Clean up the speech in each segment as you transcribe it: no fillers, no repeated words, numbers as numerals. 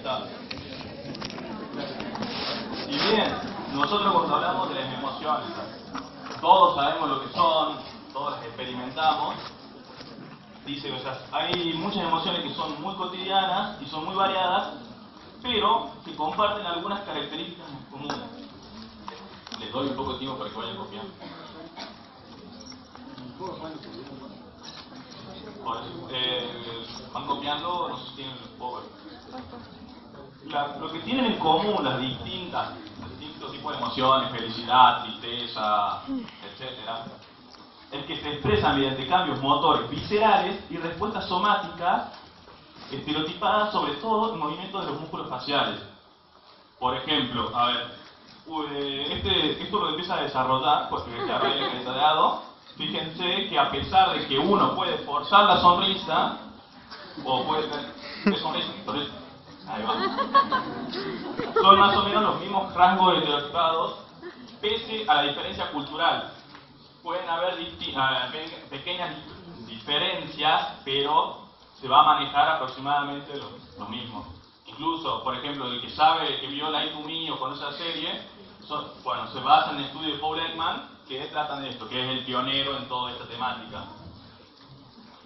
Está. Si bien nosotros cuando hablamos de las emociones, todos sabemos lo que son, todos las experimentamos, dice, o sea, hay muchas emociones que son muy cotidianas y son muy variadas, pero que comparten algunas características comunes. Les doy un poco de tiempo para que vayan copiando. Por eso, van copiando, no sé si tienen el power. Lo que tienen en común los distintos tipos de emociones, felicidad, tristeza, etcétera, es que se expresan mediante cambios motores viscerales y respuestas somáticas estereotipadas sobre todo en movimientos de los músculos faciales. Por ejemplo, a ver, esto lo empieza a desarrollar porque desarrolla el detallado. Fíjense que a pesar de que uno puede forzar la sonrisa, o puede tener sonrisa, ahí va, son más o menos los mismos rasgos estereotipados, pese a la diferencia cultural. Pueden haber pequeñas diferencias, pero se va a manejar aproximadamente lo mismo. Incluso, por ejemplo, el que sabe, que vio Lie to Me o conoce la serie, se basa en el estudio de Paul Ekman, que tratan de esto, que es el pionero en toda esta temática.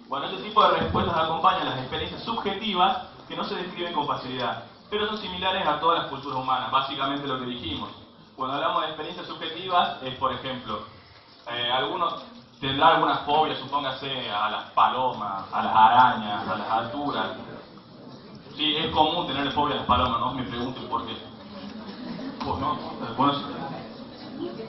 Bueno, este tipo de respuestas acompañan las experiencias subjetivas que no se describen con facilidad, pero son similares a todas las culturas humanas, básicamente lo que dijimos. Cuando hablamos de experiencias subjetivas, es por ejemplo, algunos tendrán alguna fobia, supóngase a las palomas, a las arañas, a las alturas. Sí, es común tener fobia a las palomas, no me pregunten por qué.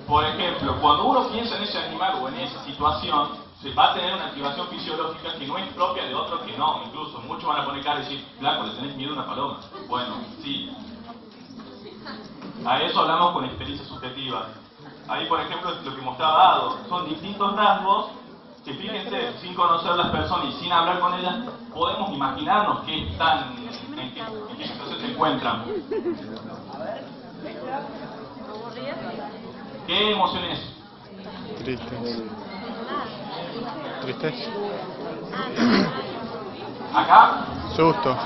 Por ejemplo, cuando uno piensa en ese animal o en esa situación, se va a tener una activación fisiológica que no es propia de otro que no. Incluso muchos van a poner cara y decir, Blanco, ¿le tenés miedo a una paloma? Bueno, sí. A eso hablamos con experiencias subjetivas. Ahí, por ejemplo, lo que mostraba Dado, son distintos rasgos que, fíjense, sin conocer a las personas y sin hablar con ellas, podemos imaginarnos en qué situación se encuentran. ¿Qué emoción es? Tristeza. Tristeza. ¿Acá? Susto.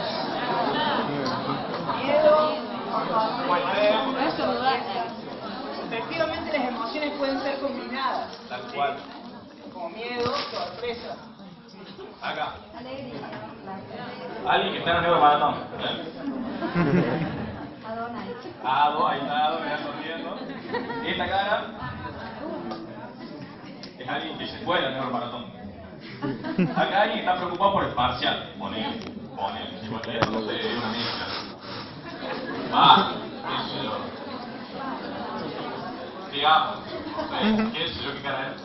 Miedo. Bueno, Efectivamente las emociones pueden ser combinadas. tal cual. Como miedo, sorpresa. Acá. Alguien que está en el neuromaratón. Ado, ahí está Ado, mirá sonriendo. Esta cara es alguien que se fue al neuromaratón. Acá alguien está preocupado por el parcial. Ponele. Si ponele, no sé, es una mezcla. Qué sé yo. Digamos, no sé, qué sé yo qué cara es.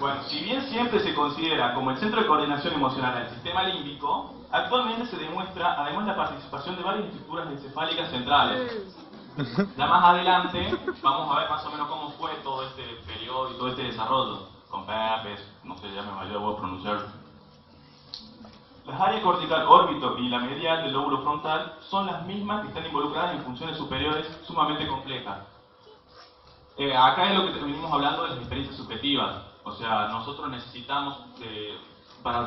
Bueno, si bien siempre se considera como el centro de coordinación emocional el sistema límbico, actualmente se demuestra además la participación de varias estructuras encefálicas centrales. Ya más adelante vamos a ver más o menos cómo fue todo este periodo y todo este desarrollo, con Pepes, no sé, ya me ayuda a pronunciarlo. Las áreas cortical órbito y la medial del lóbulo frontal son las mismas que están involucradas en funciones superiores sumamente complejas. Acá es lo que venimos hablando de las experiencias subjetivas. O sea, nosotros necesitamos,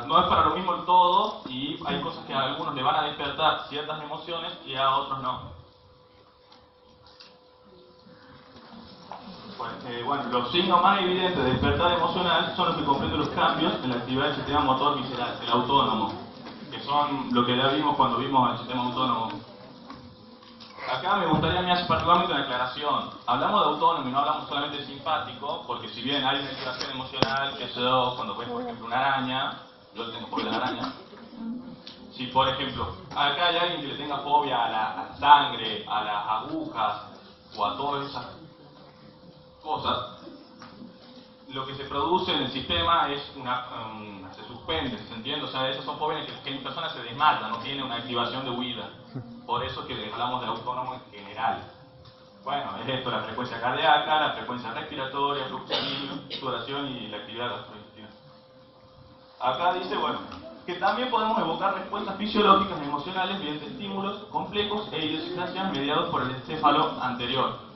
no es para lo mismo el todo, y hay cosas que a algunos le van a despertar ciertas emociones y a otros no. Bueno, los signos más evidentes de despertar emocional son los que comprenden los cambios en la actividad del sistema motor visceral, el autónomo, que son lo que ya vimos cuando vimos el sistema autónomo. Acá me gustaría hacer particularmente una aclaración. Hablamos de autónomo y no hablamos solamente de simpático, porque si bien hay una activación emocional, que yo, cuando ves por ejemplo una araña, yo tengo fobia a la araña. Si por ejemplo, acá hay alguien que le tenga fobia a la sangre, a las agujas, o a todas esas cosas, lo que se produce en el sistema es se suspende, ¿se entiende? O sea, esas son fobias que en persona se desmaya, no tiene una activación de huida. Por eso que hablamos de autónomo en general. Bueno, es esto, la frecuencia cardíaca, la frecuencia respiratoria, flujo sanguíneo, sudoración y la actividad gastrointestinal. Acá dice, bueno, que también podemos evocar respuestas fisiológicas y emocionales mediante estímulos complejos e idiosincrasias mediados por el encéfalo anterior.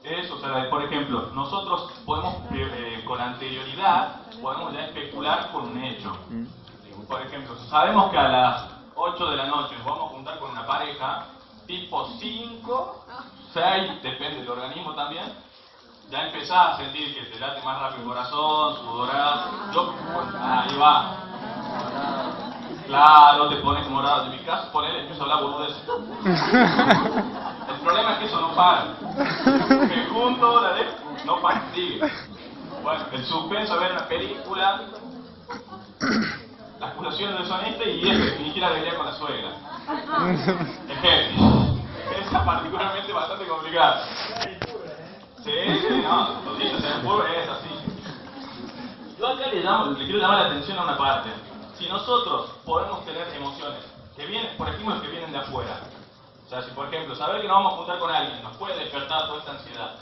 Eso, o sea, por ejemplo, nosotros podemos, con anterioridad, podemos ya especular con un hecho. Por ejemplo, sabemos que a las 8 de la noche, nos vamos a juntar con una pareja, tipo 5, 6, depende del organismo también, ya empezás a sentir que te late más rápido el corazón, sudorás, ahí va. Claro, te pones morado. En mi caso, ponele, empiezo a hablar boludeces. El problema es que eso no para. Me junto, la de, no para, sigue. Bueno, el suspenso de ver una película, las acusaciones son estas y es fingir alegría con la suegra. Es heavy. Esa es particularmente bastante complicada. Sí, no, todito se me es así. Yo acá le quiero llamar la atención a una parte. Si nosotros podemos tener emociones que vienen, por ejemplo, que vienen de afuera, o sea, si por ejemplo, saber que nos vamos a juntar con alguien nos puede despertar toda esta ansiedad,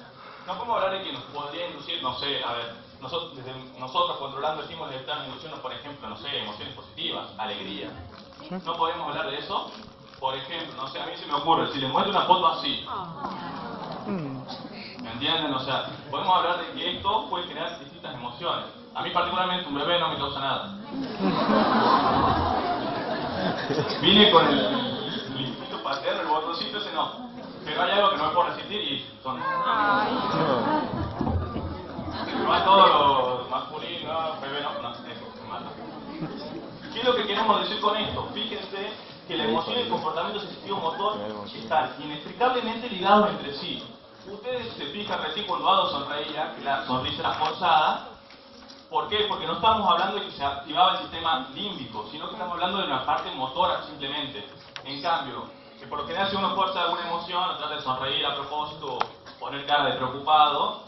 no podemos hablar de que nos podría inducir, no sé, a ver, nosotros controlando el estímulo están induciendo, por ejemplo, no sé, emociones positivas, alegría. No podemos hablar de eso. Por ejemplo, no sé, a mí se me ocurre, si les muestro una foto así, ¿me entienden? O sea, podemos hablar de que esto puede generar distintas emociones. A mí particularmente un bebé no me causa nada. Vine con el instinto paterno, el botoncito ese no. Pero hay algo que no me puedo resistir y son... Va todo lo masculino, bebé no, eso me mata. ¿Qué es lo que queremos decir con esto? Fíjense que la emoción y el comportamiento sensitivo motor están inextricablemente ligados entre sí. Ustedes se fijan recién cuando Ado sonreía, que la sonrisa era forzada. ¿Por qué? Porque no estamos hablando de que se activaba el sistema límbico, sino que estamos hablando de una parte motora simplemente. En cambio, que por lo general si uno fuerza alguna emoción o trata de sonreír a propósito o poner cara de preocupado,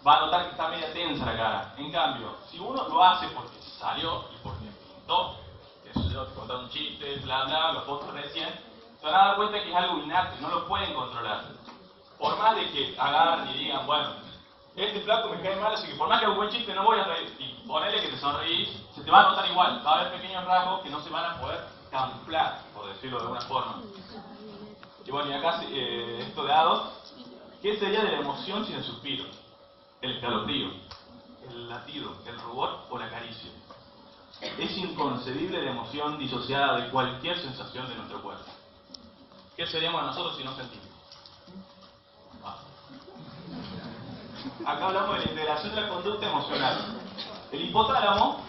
va a notar que está media tensa la cara. En cambio, si uno lo hace porque salió y porque pintó, que sé yo, te contaron un chiste, bla bla, los fotos recién, se van a dar cuenta que es algo inerte, no lo pueden controlar. Por más de que agarren y digan, bueno, este flaco me cae mal, así que por más que haga un buen chiste no voy a reír, y ponele que te sonreís, se te va a notar igual, va a haber pequeños rasgos que no se van a poder camuflar, por decirlo de alguna forma. Y bueno, y acá esto de Ado, ¿qué sería de la emoción sin el suspiro? El escalofrío, el latido, el rubor o la caricia. Es inconcebible la emoción disociada de cualquier sensación de nuestro cuerpo. ¿Qué seríamos nosotros si no sentimos? Acá hablamos de la integración de la conducta emocional. El hipotálamo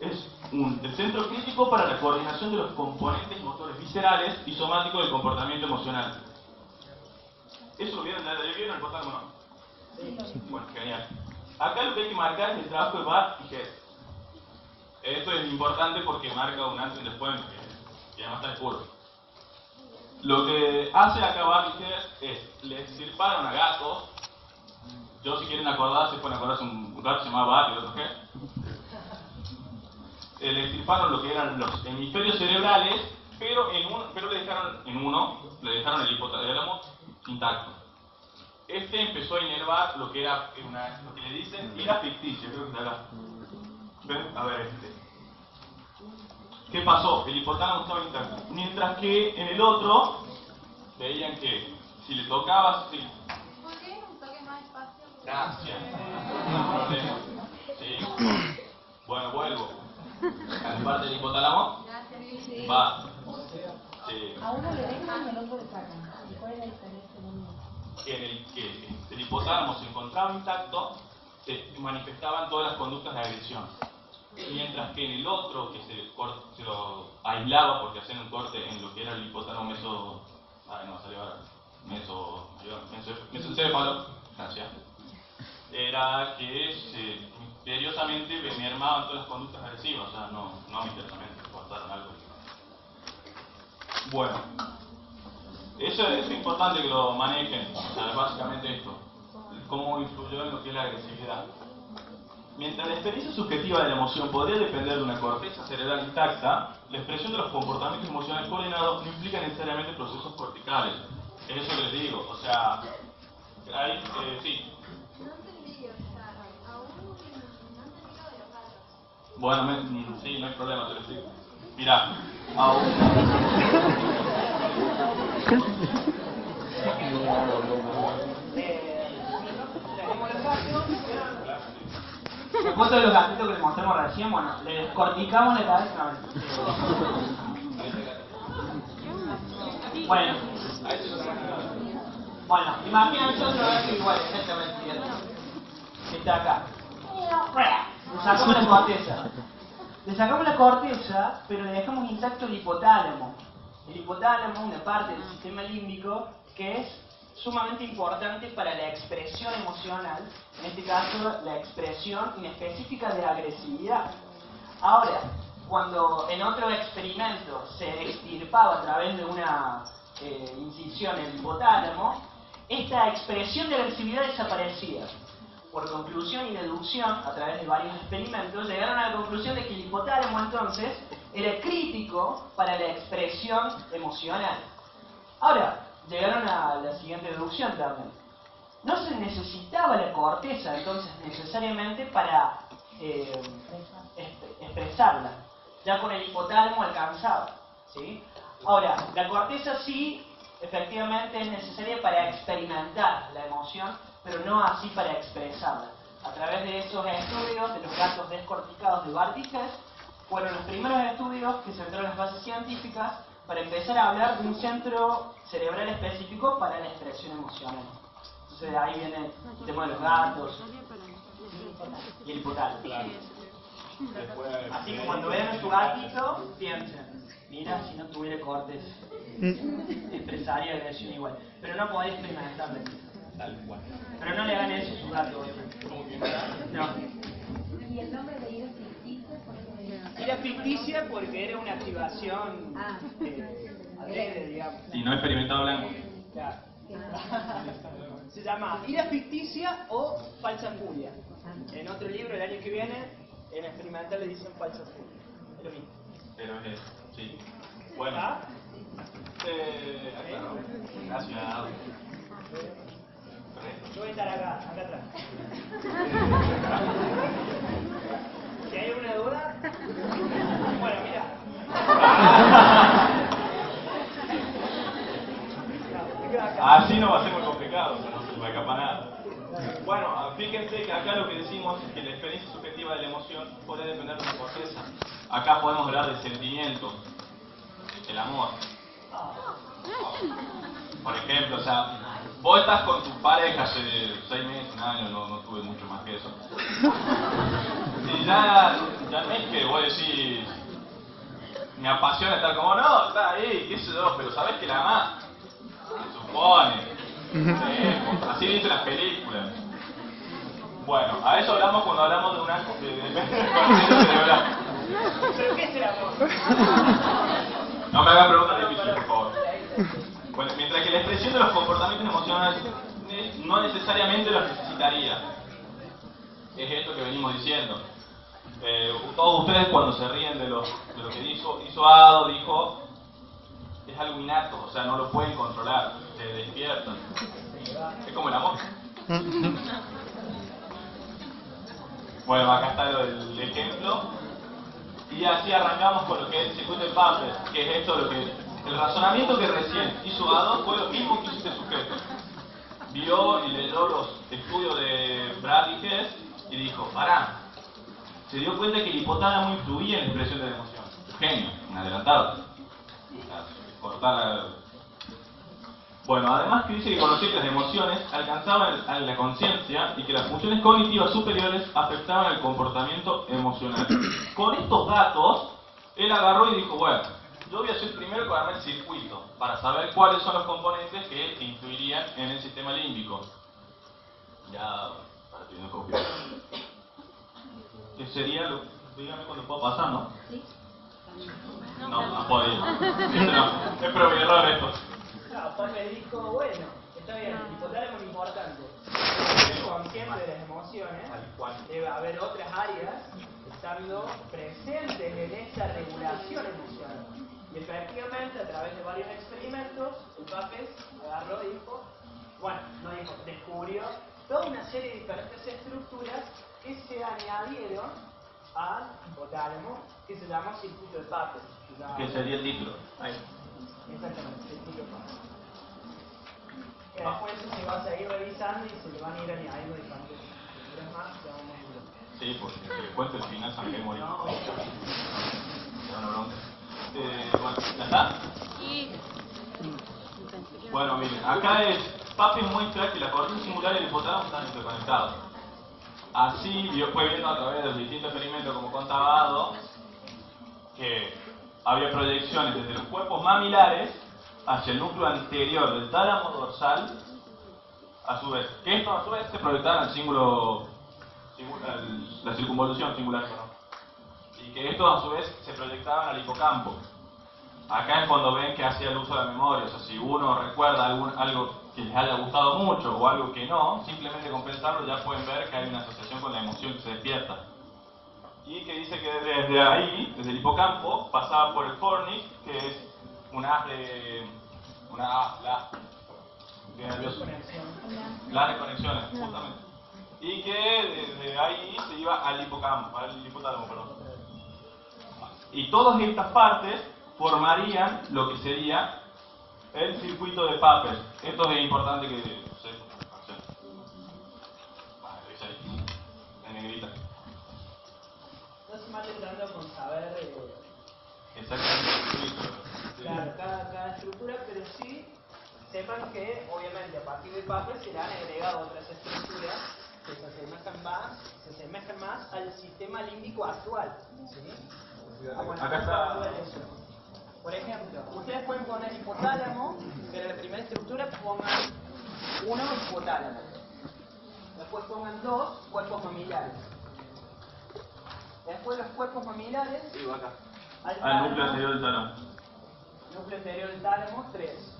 es el centro crítico para la coordinación de los componentes motores viscerales y somáticos del comportamiento emocional. ¿Eso lo vieron el hipotálamo, no? Bueno, genial. Acá lo que hay que marcar es el trabajo de Barth y Hess. Esto es importante porque marca un antes y un después, y además está puro. Lo que hace acá Barth y Hess es, le extirparon a gatos. Yo, si quieren acordarse, pueden acordarse un gato se llamaba Barry y otro qué. Le extirparon lo que eran los hemisferios cerebrales, pero le dejaron el hipotálamo intacto. Este empezó a inervar lo que era lo que le dicen ira ficticia, creo que está acá. ¿Ven? A ver ¿qué pasó? El hipotálamo estaba intacto. Mientras que en el otro veían que si le tocabas, sí. Gracias. No hay problema. Sí. Bueno, vuelvo. A la parte del hipotálamo. Va. Sí. A uno le dejan y al otro le sacan. ¿Y cuál es la diferencia? En el que el hipotálamo se encontraba intacto, se manifestaban todas las conductas de agresión. Mientras que en el otro, que se lo aislaba porque hacían un corte en lo que era el hipotálamo mesoencéfalo, gracias. Era que misteriosamente mermaban todas las conductas agresivas, o sea, no misteriosamente, cortaron algo. Bueno, eso es importante que lo manejen, o sea, básicamente esto, cómo influyó en lo que es la agresividad. Mientras la experiencia subjetiva de la emoción podría depender de una corteza cerebral intacta, la expresión de los comportamientos emocionales coordinados no implica necesariamente procesos corticales. Es eso que les digo, o sea, hay, sí. Bueno, sí, no hay problema, te lo explico. Mirá, ¿Se acuerdan de los gatitos que les mostramos recién? Bueno, le descorticamos la cabeza. Bueno. Bueno, imagínense otra vez que igual, exactamente igual. Está acá. Le sacamos la corteza. Le sacamos la corteza, pero le dejamos intacto el hipotálamo. El hipotálamo, una parte del sistema límbico que es sumamente importante para la expresión emocional, en este caso la expresión inespecífica de agresividad. Ahora, cuando en otro experimento se extirpaba a través de una incisión en el hipotálamo, esta expresión de agresividad desaparecía. Por conclusión y deducción, a través de varios experimentos, llegaron a la conclusión de que el hipotálamo entonces era crítico para la expresión emocional. Ahora, llegaron a la siguiente deducción también. No se necesitaba la corteza entonces necesariamente para expresarla. Ya con el hipotálamo alcanzaba, ¿sí? Ahora, la corteza sí, efectivamente es necesaria para experimentar la emoción, pero no así para expresarla. A través de esos estudios de los gatos descorticados de Barty Hess, fueron los primeros estudios que centraron las bases científicas para empezar a hablar de un centro cerebral específico para la expresión emocional. Entonces de ahí viene el tema de los gatos y el hipotálamo. Así que cuando vean a su gatito, piensen, mira si no tuviera cortes, expresaría agresión igual. Pero no podéis experimentarlo. Pero no le hagan eso a su gato, obviamente. No. ¿Y el nombre de ira ficticia? Era ficticia porque era una activación adrede, digamos. Y no experimentado blanco. Claro. Se llama ira ficticia o falsa furia. En otro libro el año que viene, en experimental le dicen falsa furia. Es lo mismo. Pero es sí. Bueno. ¿Ah? Gracias. Yo voy a estar acá atrás. Si hay alguna duda, bueno, mira. Así no va a ser muy complicado, no se va a escapar nada. Bueno, fíjense que acá lo que decimos es que la experiencia subjetiva de la emoción puede depender de la corteza. Acá podemos hablar de sentimiento, el amor. Por ejemplo, o sea, vos estás con tu pareja hace 6 meses, un año, no tuve mucho más que eso. Y ya no es que vos decís, me apasiona estar como, no, está ahí, qué sé yo, pero sabés que la amás. Se supone. Así dicen las películas. Bueno, a eso hablamos cuando hablamos de una corteza cerebral. ¿Pero qué es el amor? No me hagan preguntas difíciles, por favor. Bueno, mientras que la expresión de los comportamientos emocionales no necesariamente los necesitaría. Es esto que venimos diciendo. Todos ustedes cuando se ríen de lo que hizo Ado, dijo, es algo innato, o sea, no lo pueden controlar, se despiertan. Es como el amor. Bueno, acá está el ejemplo. Y así arrancamos con lo que es el circuito de Papert, que es esto lo que... El razonamiento que recién hizo Ado fue lo mismo que hizo este sujeto. Vio y leyó los estudios de Barty Hess y dijo, pará. Se dio cuenta que el hipotálamo influía en la expresión de la emoción. Genio, un adelantado. Bueno, además que dice que conocía que las emociones alcanzaban a la conciencia y que las funciones cognitivas superiores afectaban el comportamiento emocional. Con estos datos, él agarró y dijo, bueno, yo voy a ser primero con armar el circuito para saber cuáles son los componentes que influirían en el sistema límbico. Ya, para que no copie. ¿Qué sería lo? Dígame cuándo puedo pasar, ¿no? ¿Sí? No podía. No, es pero mi error esto. Claro, Papert dijo, bueno, está bien, el hipotálamo es importante. Ser consciente de las emociones, debe haber otras áreas estando presentes en esa regulación emocional. Y efectivamente, a través de varios experimentos, el Papert agarró y dijo, bueno, no dijo, descubrió toda una serie de diferentes estructuras que se añadieron al hipotálamo, que se llama circuito de Papert. ¿Qué sería el título? Ahí. Exactamente, circuito de Papert. Que después se va a seguir revisando y se le van a ir añadiendo diferentes estructuras más que vamos a ir. Sí, porque si le cuento el final San morir. No, Era una bronca. Bueno, ¿ya está? Sí. Bueno, miren, acá el Pape muestra que la corteza singular y el hipotálamo están interconectados. Así fue viendo a través de los distintos experimentos, como contaba Ado, que había proyecciones desde los cuerpos mamilares hacia el núcleo anterior del tálamo dorsal, a su vez. Que estos a su vez se proyectaban al la circunvolución singular, perdón. Y que estos a su vez se proyectaban al hipocampo. Acá es cuando ven que hacía el uso de la memoria, o sea, si uno recuerda algo que les haya gustado mucho o algo que no, simplemente con pensarlo ya pueden ver que hay una asociación con la emoción que se despierta. Y que dice que desde ahí, desde el hipocampo, pasaba por el fornix, que es las de conexiones, justamente. Y que desde ahí se iba al hipocampo, al hipotálamo, perdón. Y todas estas partes formarían lo que sería el circuito de Papert. Esto es importante que se en negrita. No se mate tanto con saber Exactamente. claro, cada estructura, pero sí sepan que obviamente a partir del Papert se le han agregado otras estructuras que se asemejan más al sistema límbico actual. ¿Sí? Bueno, Acá está. Por ejemplo, ustedes pueden poner hipotálamo, pero en la primera estructura pongan uno hipotálamo. Después pongan dos cuerpos mamilares. Después los cuerpos mamilares Al núcleo anterior del tálamo. Núcleo anterior del tálamo, 3.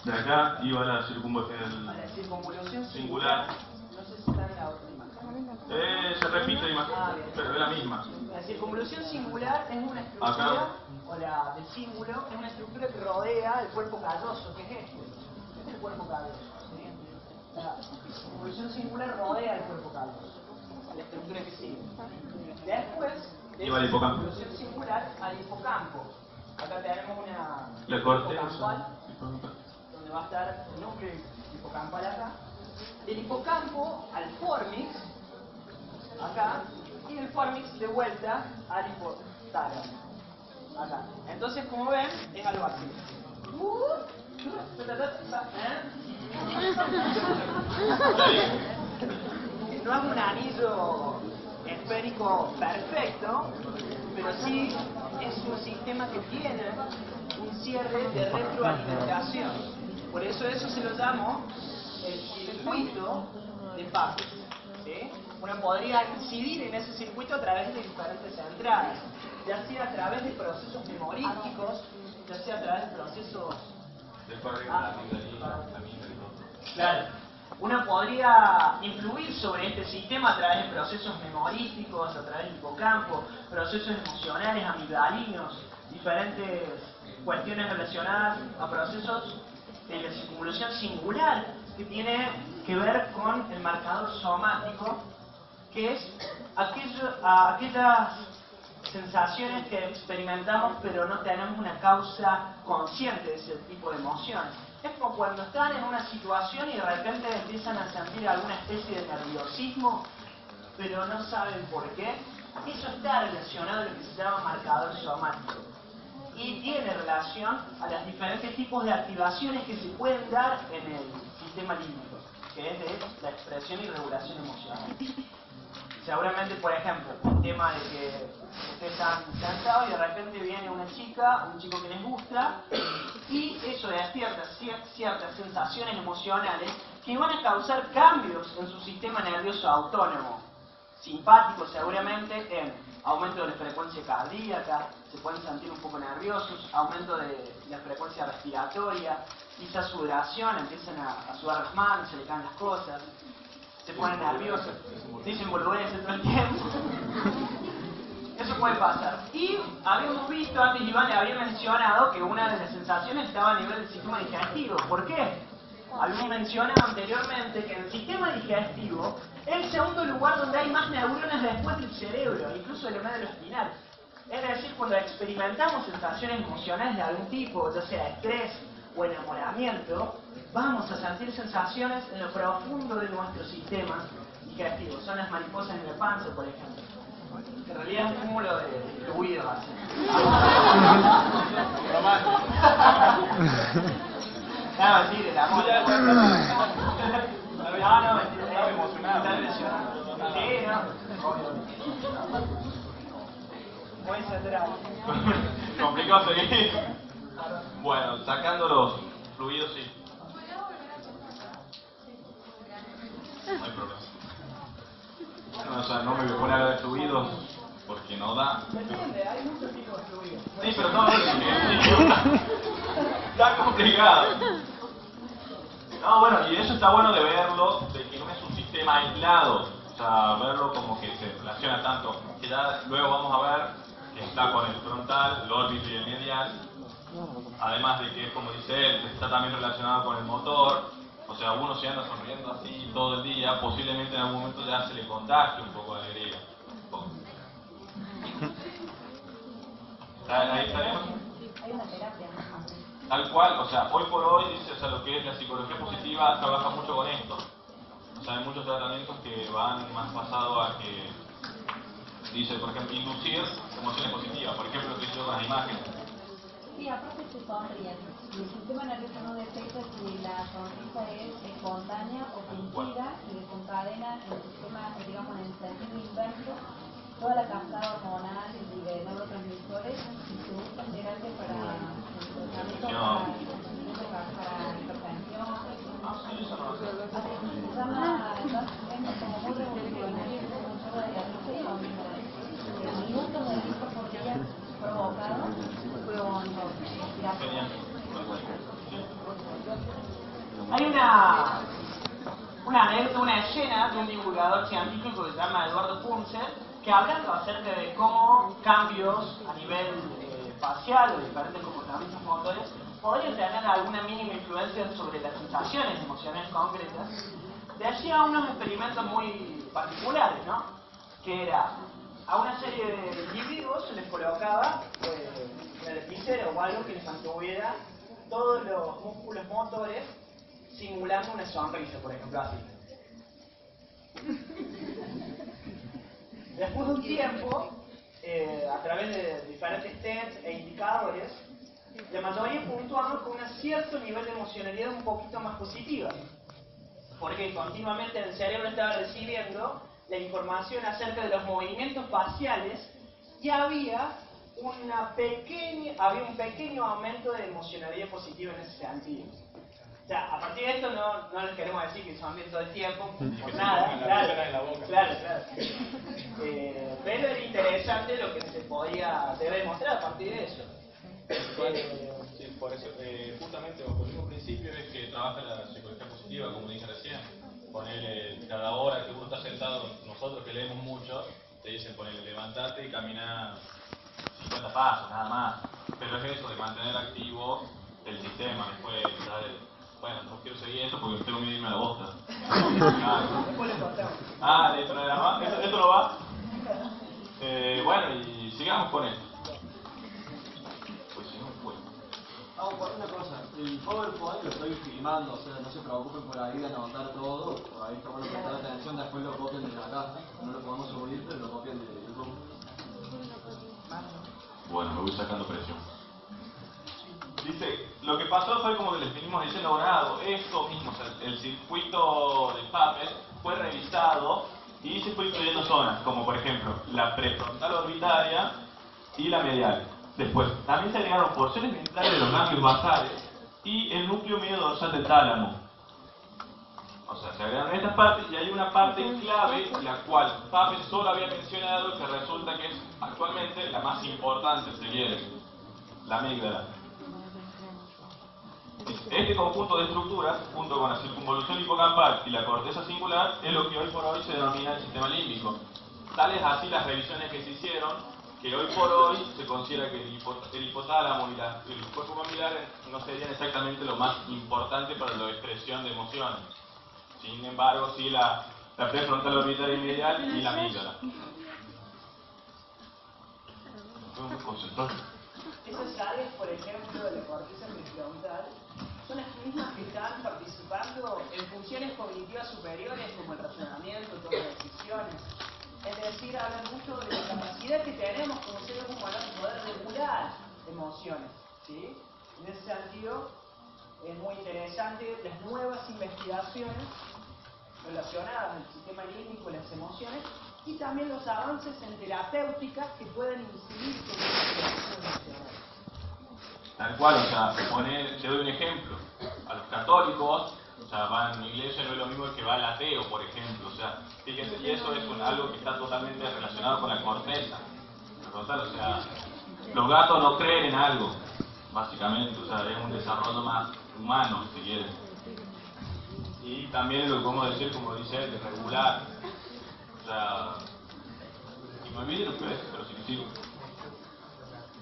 De acá iba a la A la circunvolución singular. No sé si está en la otra imagen. Se repite la imagen, bien. pero es la misma. La circunvolución singular es una estructura, Acá. o la del símbolo, es una estructura que rodea el cuerpo calloso, que es este. Este es el cuerpo calloso. ¿Sí? La circunvolución singular rodea el cuerpo calloso, la estructura que sigue. Después, de Iba al esa hipocampo. circunvolución singular al hipocampo. Acá tenemos La corteza. hipocampal, donde va a estar el núcleo hipocampal acá. Del hipocampo al formix, acá, y del formix de vuelta al hipotálamo, acá. Entonces, como ven, es algo así. No es un anillo esférico perfecto, pero sí es un sistema que tiene un cierre de retroalimentación. Por eso se lo llamo el circuito de Papert. ¿Sí? Uno podría incidir en ese circuito a través de diferentes entradas, ya sea a través de procesos memorísticos, ya sea a través de procesos... Claro. Uno podría influir sobre este sistema a través de procesos memorísticos, a través del hipocampo, procesos emocionales, amigdalinos, diferentes cuestiones relacionadas a procesos de la circunvolución singular, que tiene que ver con el marcador somático, que es aquellas sensaciones que experimentamos pero no tenemos una causa consciente de ese tipo de emociones. Es como cuando están en una situación y de repente empiezan a sentir alguna especie de nerviosismo, pero no saben por qué. Eso está relacionado a lo que se llama marcador somático. Y tiene relación a los diferentes tipos de activaciones que se pueden dar en el sistema límbico, que es de la expresión y regulación emocional. Seguramente, por ejemplo, el tema de que ustedes están sentados y de repente viene una chica, un chico que les gusta, y eso despierta ciertas sensaciones emocionales que van a causar cambios en su sistema nervioso autónomo. Simpático seguramente en aumento de la frecuencia cardíaca, se pueden sentir un poco nerviosos, aumento de la frecuencia respiratoria, quizás sudoración, empiezan a sudar las manos, se le caen las cosas, se ponen nerviosos, dicen boludeces todo el tiempo. Eso puede pasar. Y habíamos visto, antes Iván le había mencionado que una de las sensaciones estaba a nivel del sistema digestivo. ¿Por qué? Habíamos mencionado anteriormente que el sistema digestivo es el segundo lugar donde hay más neuronas después del cerebro, incluso del médula espinal. Es decir, cuando experimentamos sensaciones emocionales de algún tipo, ya sea estrés o enamoramiento, vamos a sentir sensaciones en lo profundo de nuestro sistema digestivo. Son las mariposas en la panza, por ejemplo. Que en realidad es un cúmulo de fluidos así. a decir el amor. No, mentira. Estaba emocionado. Está emocionado. Sí, no. Muy centrado. Complicado seguir. Bueno, sacando los fluidos, sí. No hay problema. Bueno, o sea, no me voy a poner a hablar de fluidos porque no da. Depende, hay muchos tipos de fluidos. Sí, pero no, está complicado. No, bueno, y eso está bueno de verlo, de que no es un sistema aislado. O sea, verlo como que se relaciona tanto. Que ya luego vamos a ver que está con el frontal, el órbito y el medial. Además de que, como dice él, está también relacionado con el motor. O sea, uno se anda sonriendo así todo el día, posiblemente en algún momento ya se le contagie un poco de alegría. Ahí estaremos. Hay una terapia. Tal cual, o sea, hoy por hoy, dice, o sea, lo que es la psicología positiva trabaja mucho con esto. O sea, hay muchos tratamientos que van más basados a que, dice, por ejemplo, inducir emociones positivas. Por ejemplo, lo que hizo con las imágenes. Sí, aparte se sonríen. Y el sistema nervioso no detecta si la sonrisa es espontánea o fingida y desencadena en el sistema, digamos, en el sentido inverso, toda la cascada hormonal y de neurotransmisores y se usa en terapia para hipertensión. Ah, sí, eso no lo sé. Así que se llama, es como muy revolucionario, es un chorro de la risa y con minutos de risa por día provocado con Genial. Hay una anécdota, una escena de un divulgador científico que se llama Eduardo Punzer, que hablando acerca de cómo cambios a nivel facial o diferentes comportamientos motores podrían tener alguna mínima influencia sobre las sensaciones emocionales concretas, decía unos experimentos muy particulares, ¿no? Que era, a una serie de individuos se les colocaba en el epicero o algo que les mantuviera todos los músculos motores simulando una sonrisa, por ejemplo, así. Después de un tiempo, a través de diferentes tests e indicadores, la mayoría puntuaban con un cierto nivel de emocionalidad un poquito más positiva, porque continuamente el cerebro estaba recibiendo la información acerca de los movimientos faciales y había un pequeño aumento de emocionalidad positiva en ese sentido. O sea, a partir de esto no les queremos decir que son bien todo el tiempo, por nada, claro. Pero era interesante lo que se podía demostrar a partir de eso. Sí, por eso, justamente bajo el mismo principio es que trabaja la psicología positiva, como dije recién. Ponerle cada hora que uno está sentado, nosotros que leemos mucho, te dicen ponerle levantate y caminar 50 pasos, nada más. Pero es eso, de mantener activo el sistema, después, bueno, no quiero seguir esto porque tengo miedo de irme a la bosta. Dentro de la mano, esto no va. Bueno, y sigamos con esto. Pues si no, pues. Una cosa, el PowerPoint lo estoy filmando, o sea, no se preocupen por ahí de anotar todo, por ahí está bueno prestar atención, después lo copian de acá, no lo podemos subir, pero lo copian de YouTube. Bueno, me voy sacando presión. Dice, lo que pasó fue como que les venimos diciendo, abogado, esto mismo, o sea, el circuito de Papert fue revisado y se fue incluyendo zonas, como por ejemplo la prefrontal orbitaria y la medial. Después, también se agregaron porciones ventrales de los ganglios basales y el núcleo medio dorsal del tálamo. O sea, se agregaron estas partes y hay una parte clave, la cual Papert solo había mencionado, que resulta que es actualmente la más importante, si quiere, la amígdala. Este conjunto de estructuras, junto con la circunvolución hipocampal y la corteza singular, es lo que hoy por hoy se denomina el sistema límbico. Tales así las revisiones que se hicieron, que hoy por hoy se considera que el hipotálamo y el cuerpo mamilar no serían exactamente lo más importante para la expresión de emociones. Sin embargo, sí la prefrontal orbitaria y medial y la amígdala. Esas áreas, por ejemplo, de la corteza prefrontal, son las mismas que están participando en funciones cognitivas superiores como el razonamiento, toma de decisiones. Es decir, hablan mucho de la capacidad que tenemos como seres humanos de poder regular emociones, ¿sí? En ese sentido, es muy interesante las nuevas investigaciones relacionadas al sistema límbico y las emociones, y también los avances en terapéuticas que pueden incidir sobre las situaciones emocionales. Tal cual, o sea, te doy un ejemplo. A los católicos, o sea, van a una iglesia, no es lo mismo que va al ateo, por ejemplo. O sea, fíjense, y eso es algo que está totalmente relacionado con la corteza. Total, o sea, los gatos no creen en algo, básicamente, o sea, es un desarrollo más humano, si quieren. Y también lo podemos decir, como dice él, de regular. O sea, y me olvidé lo que es, pero si lo sigo.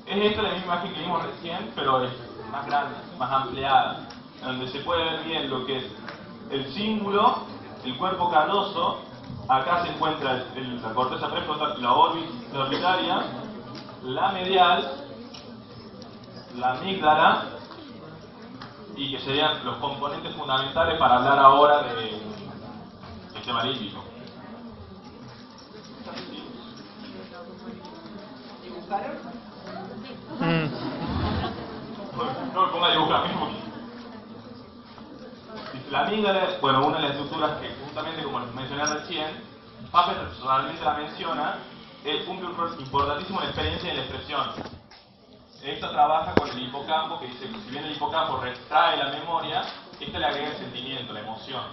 Es esta la misma imagen que vimos recién, pero es más grande, más ampliada, donde se puede ver bien lo que es el cíngulo, el cuerpo calloso. Acá se encuentra la corteza prefrontal, la orbitaria, la medial, la amígdala, y que serían los componentes fundamentales para hablar ahora del sistema límbico. ¿Dibujaron? No me ponga a dibujar mismo. La amígdala, bueno, una de las estructuras que justamente, como les mencioné recién, Papert personalmente la menciona, cumple un rol importantísimo en la experiencia y en la expresión. Esto trabaja con el hipocampo, que dice que si bien el hipocampo retrae la memoria, esto le agrega el sentimiento, la emoción.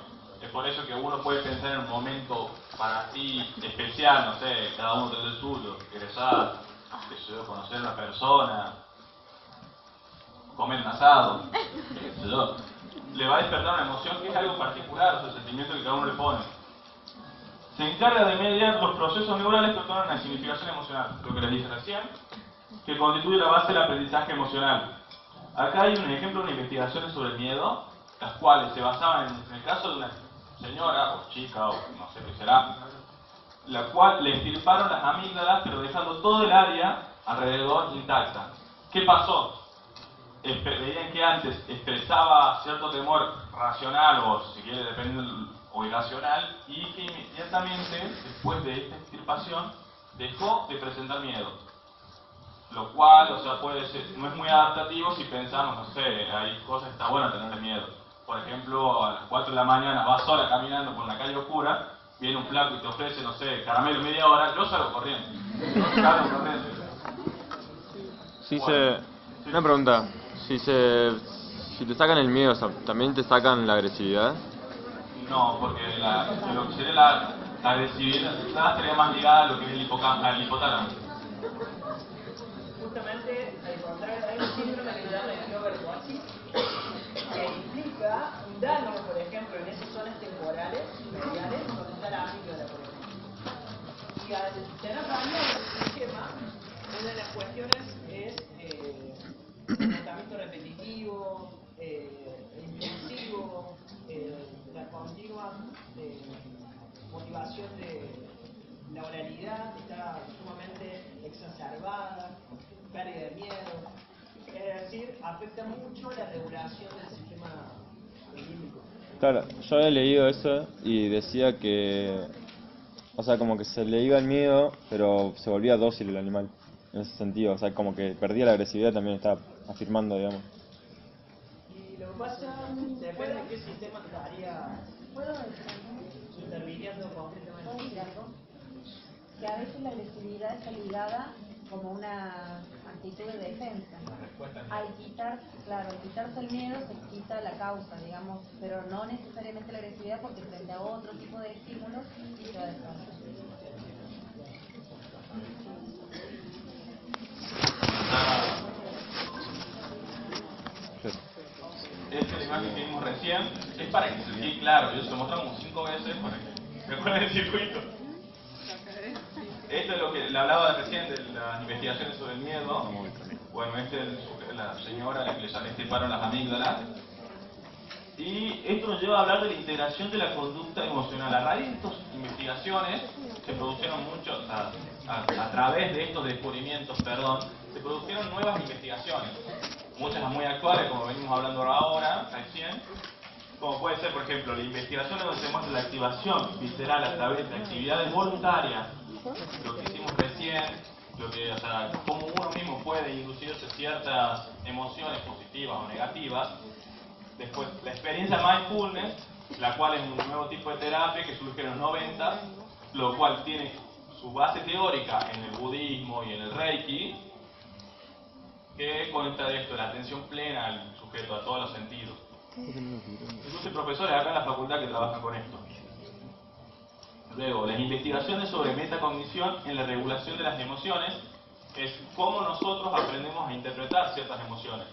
Es por eso que uno puede pensar en un momento para ti especial, no sé, cada uno tiene el suyo, egresar, qué sé yo, conocer a una persona, comer un asado, qué sé yo. Le va a despertar una emoción que es algo particular, o sea, el sentimiento que cada uno le pone. Se encarga de mediar los procesos neurales que otorgan la significación emocional, lo que les dije recién, que constituye la base del aprendizaje emocional. Acá hay un ejemplo de investigaciones sobre el miedo, las cuales se basaban en el caso de una señora, o chica, o no sé qué será, la cual le extirparon las amígdalas, pero dejando todo el área alrededor intacta. ¿Qué pasó? Veían que antes expresaba cierto temor racional, o si quiere, dependiendo, o irracional, y que inmediatamente, después de esta extirpación, dejó de presentar miedo. Lo cual, o sea, puede ser, no es muy adaptativo si pensamos, no sé, hay cosas que está bueno tenerle miedo. Por ejemplo, a las 4 de la mañana vas sola caminando por una calle oscura, viene un flaco y te ofrece, no sé, caramelo media hora, yo salgo corriendo. Yo salgo corriendo. Sí, Bueno, una pregunta. Si te sacan el miedo, ¿también te sacan la agresividad? No, porque lo que sería la agresividad sería más ligada a lo que es el hipotálamo. Justamente, al contrario, hay un síndrome que se llama el Clover-Watson, que implica un daño, por ejemplo, en esas zonas temporales, mediales, donde está la amígdala, por ejemplo. Y al tener daño el sistema, una de las cuestiones es comportamiento repetitivo, impulsivo, la continua motivación de la oralidad está sumamente exacerbada, pérdida de miedo, es decir, afecta mucho la regulación del sistema límbico. Claro, yo había leído eso y decía que, o sea, como que se le iba el miedo, pero se volvía dócil el animal, en ese sentido, o sea, como que perdía la agresividad, también estaba afirmando, digamos. Y lo que pasa, depende de qué sistema estaría interviniendo concretamente. Que a veces la agresividad está ligada como una actitud de defensa. Al quitarse el miedo se quita la causa, digamos, pero no necesariamente la agresividad, porque frente a otro tipo de estímulos sí se va a desarrollar. Esta imagen que vimos recién es para que se quede claro. Yo se lo mostramos 5 veces para que recuerden el circuito. Esto es lo que le hablaba recién de las investigaciones sobre el miedo. Bueno, esta es la señora a la que le extirparon las amígdalas. Y esto nos lleva a hablar de la integración de la conducta emocional. A raíz de estas investigaciones se produjeron muchos, a través de estos descubrimientos, se produjeron nuevas investigaciones. Muchas muy actuales, como venimos hablando ahora, recién, como puede ser, por ejemplo, la investigación donde se muestra la activación visceral a través de actividades voluntarias, lo que hicimos recién, o sea, cómo uno mismo puede inducirse ciertas emociones positivas o negativas, Después, la experiencia mindfulness, la cual es un nuevo tipo de terapia que surge en los 90, lo cual tiene su base teórica en el budismo y en el reiki, que conecta de esto, la atención plena al sujeto, a todos los sentidos. Incluso hay profesores acá en la facultad que trabajan con esto. Luego, las investigaciones sobre metacognición en la regulación de las emociones es cómo nosotros aprendemos a interpretar ciertas emociones.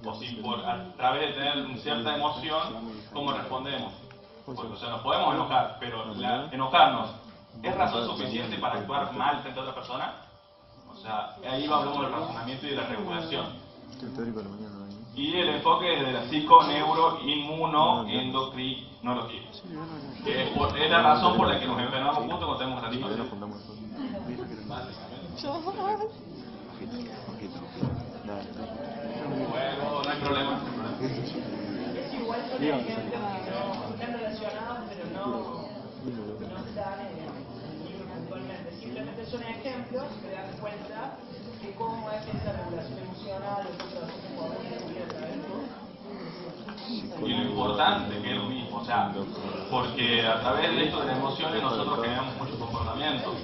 O si a través de tener cierta emoción, cómo respondemos. Porque, o sea, nos podemos enojar, pero enojarnos ¿es razón suficiente para actuar mal frente a otra persona? O sea, ahí hablamos del razonamiento y de la regulación. Y el enfoque de la psico-neuro-inmuno-endocrinología, que es la razón por la que nos enfermamos juntos cuando tenemos la situación. Bueno, no hay problema. Es igual son ejemplos que no están relacionados, pero no están en el libro puntualmente. Simplemente son ejemplos que dan cuenta de cómo es esta regulación emocional, o qué procesos podemos descubrir a través de todo. Y lo importante que es lo mismo, o sea, porque a través de esto de las emociones nosotros generamos muchos comportamientos.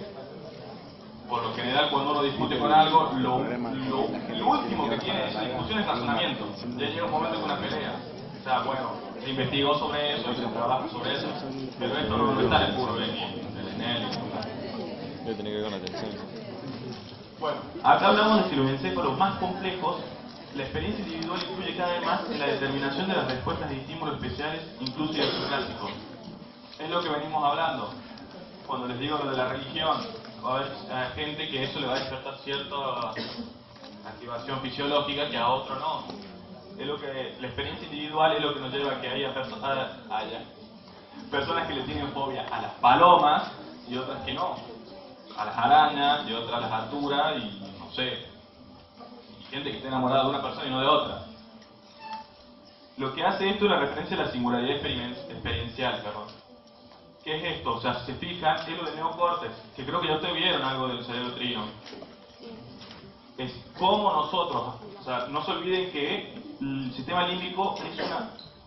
Por lo general, cuando uno discute con algo, lo último que tiene esa discusión es razonamiento. Ya llega un momento que una pelea. O sea, bueno, se investigó sobre eso y se trabaja sobre eso, pero esto no está en el curso del ENEL. Debe tener que ver con la atención. Bueno, acá hablamos de que los encéfalos más complejos, la experiencia individual influye cada vez más en la determinación de las respuestas de estímulos especiales, incluso de los clásicos. Es lo que venimos hablando. Cuando les digo lo de la religión, va a haber gente que eso le va a despertar cierta activación fisiológica que a otro no. Es lo que la experiencia individual es lo que nos lleva a que haya personas que le tienen fobia a las palomas y otras que no, a las arañas y otras a las alturas y no sé, y gente que está enamorada de una persona y no de otra. Lo que hace esto es la referencia a la singularidad experiencial, perdón. ¿Qué es esto? O sea, si se fijan, es lo del neocórtex, que creo que ya ustedes vieron algo del cerebro trino. Es como nosotros, o sea, no se olviden que el sistema límbico es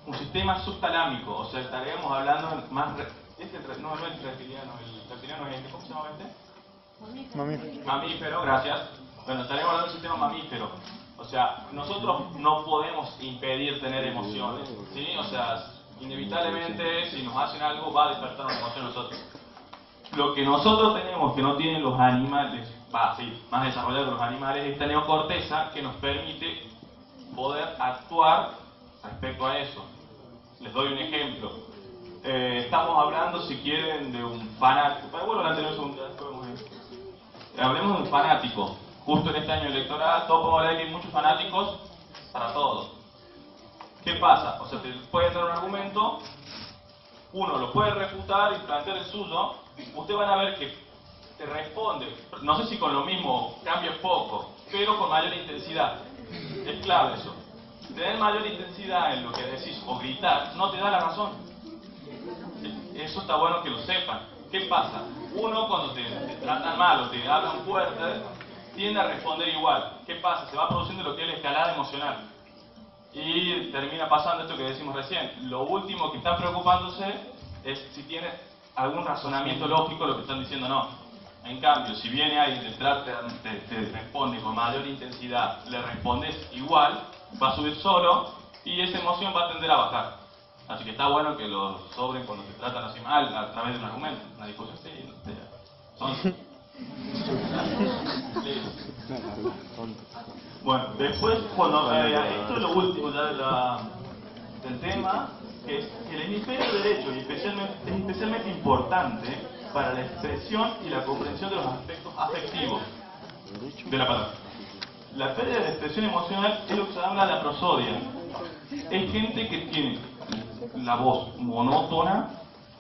un sistema subtalámico, o sea, estaríamos hablando más... no es el reptiliano, ¿cómo se llama este? Mamífero, gracias. Bueno, estaríamos hablando del sistema mamífero. O sea, nosotros no podemos impedir tener emociones, ¿sí? O sea, inevitablemente, si nos hacen algo, va a despertar una emoción en nosotros. Lo que nosotros tenemos que no tienen los animales, más desarrollado que los animales, es esta neocorteza que nos permite poder actuar respecto a eso. Les doy un ejemplo. Estamos hablando, si quieren, de un fanático. Bueno, la anterior segunda, hablemos de un fanático. Justo en este año electoral, todos podemos hablar que hay muchos fanáticos para todos. ¿Qué pasa? O sea, te puede dar un argumento, uno lo puede refutar y plantear el suyo, ustedes van a ver que te responde, no sé si con lo mismo, cambia poco, pero con mayor intensidad. Es clave eso. Tener mayor intensidad en lo que decís o gritar no te da la razón. Eso está bueno que lo sepan. ¿Qué pasa? Uno cuando te tratan mal o te hablan fuerte, tiende a responder igual. ¿Qué pasa? Se va produciendo lo que es la escalada emocional. Y termina pasando esto que decimos recién. Lo último que están preocupándose es si tiene algún razonamiento lógico lo que están diciendo o no. En cambio, si viene alguien te responde con mayor intensidad, le respondes igual, va a subir solo y esa emoción va a tender a bajar. Así que está bueno que lo sobren cuando te tratan así mal a través de un argumento, una discusión así. Bueno, después, cuando esto es lo último ya del tema, que es que el hemisferio derecho es especialmente importante para la expresión y la comprensión de los aspectos afectivos de la palabra. La pérdida de expresión emocional es lo que se llama la prosodia. Es gente que tiene la voz monótona,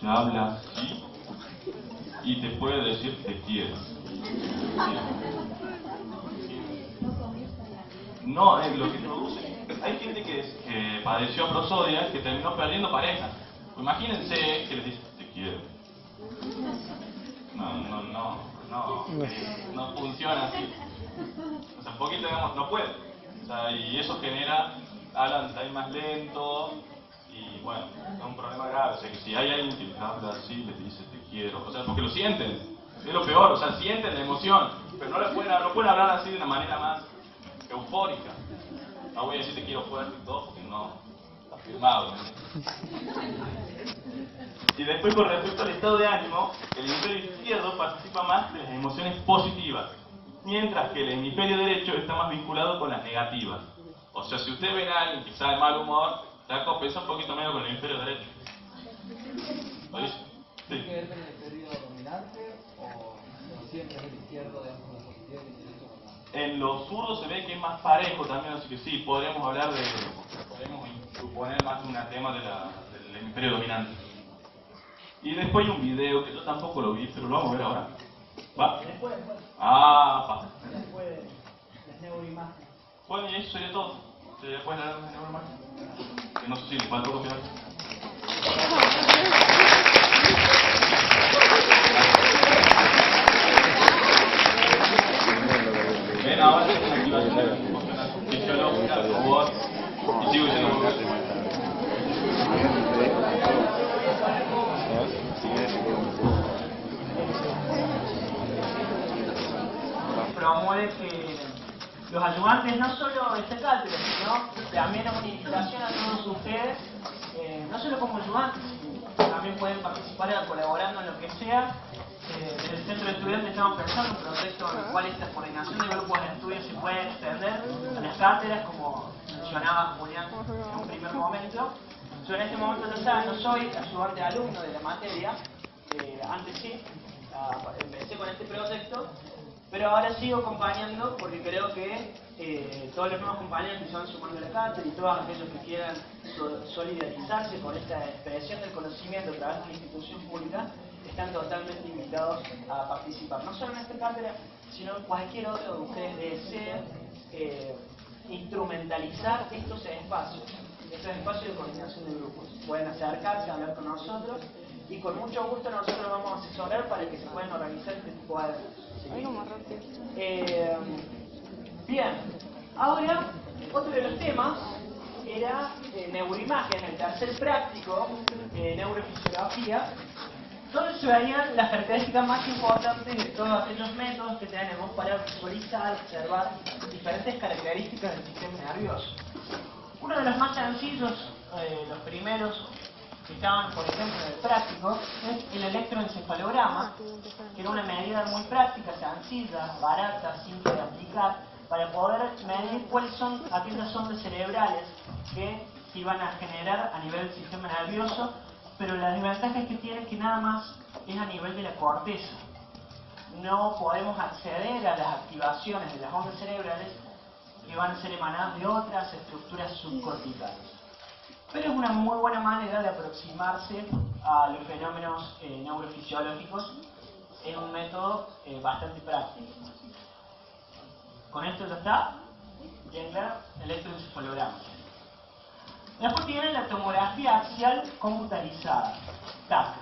que habla así, y te puede decir te quiero. No, es lo que produce. Hay gente que padeció prosodia que terminó perdiendo pareja. Imagínense que les dice te quiero. No funciona así. O sea, un poquito, digamos, no puede. O sea, y eso genera hablan también más lento y bueno, es un problema grave. O sea que si hay alguien que les habla así, les dice te quiero, o sea, porque lo sienten, es lo peor, o sea, sienten la emoción, pero no pueden hablar así de una manera más eufórica. No voy a decir te quiero fuerte y todo porque no está firmado, ¿no? Y después, con respecto al estado de ánimo, el hemisferio izquierdo participa más de las emociones positivas, mientras que el hemisferio derecho está más vinculado con las negativas. O sea, si usted ve a alguien que está de mal humor, se va a compensar un poquito menos con el hemisferio derecho. ¿Lo dice? ¿Tiene que Sí. ver con el hemisferio dominante o siempre es el izquierdo de ambos positivos y el derecho con la... En los zurdos se ve que es más parejo también, así que sí, podemos hablar de... podemos suponer más de un tema del hemisferio dominante. Y después hay un video que yo tampoco lo vi, pero lo vamos a ver ahora. ¿Va? Después, Ah, pa. después, las neuroimágenes. Bueno, y eso sería todo. Después la neuroimagen. Que no sé si le faltó copiar. Ven, ahora tengo una activación emocional fisiológica, robot, y sigo diciendo promueve que los ayudantes no solo de esta cátedra, sino también es una invitación a todos ustedes, no solo como ayudantes, sino también pueden participar colaborando en lo que sea. Desde el centro de estudiantes estamos pensando en un proyecto en el cual esta coordinación de grupos de estudio se puede extender a las cátedras, como mencionaba Julián en un primer momento. Yo en este momento no soy ayudante alumno de la materia, antes sí, empecé con este proyecto, pero ahora sigo acompañando porque creo que todos los nuevos compañeros que se van sumando a la cátedra y todos aquellos que quieran solidarizarse con esta expresión del conocimiento a través de la institución pública están totalmente invitados a participar, no solo en esta cátedra, sino en cualquier otro que ustedes deseen instrumentalizar estos espacios de coordinación de grupos. Pueden acercarse a hablar con nosotros y con mucho gusto nosotros vamos a asesorar para que se puedan organizar este tipo de eventos. Bien, ahora otro de los temas era neuroimagen, el tercer práctico, neurofisiología, donde se veían las características más importantes de todos aquellos métodos que tenemos para visualizar, observar diferentes características del sistema nervioso. Uno de los más sencillos, los primeros que estaban, por ejemplo, en el práctico, es el electroencefalograma, que era una medida muy práctica, sencilla, barata, simple de aplicar, para poder medir cuáles son aquellas ondas cerebrales que se iban a generar a nivel del sistema nervioso, pero la desventaja es que tiene que nada más es a nivel de la corteza. No podemos acceder a las activaciones de las ondas cerebrales que van a ser emanadas de otras estructuras subcorticales. Pero es una muy buena manera de aproximarse a los fenómenos neurofisiológicos en un método bastante práctico. ¿Con esto ya está? Bien claro, electroencefalograma. Después tiene la tomografía axial computarizada, TAC.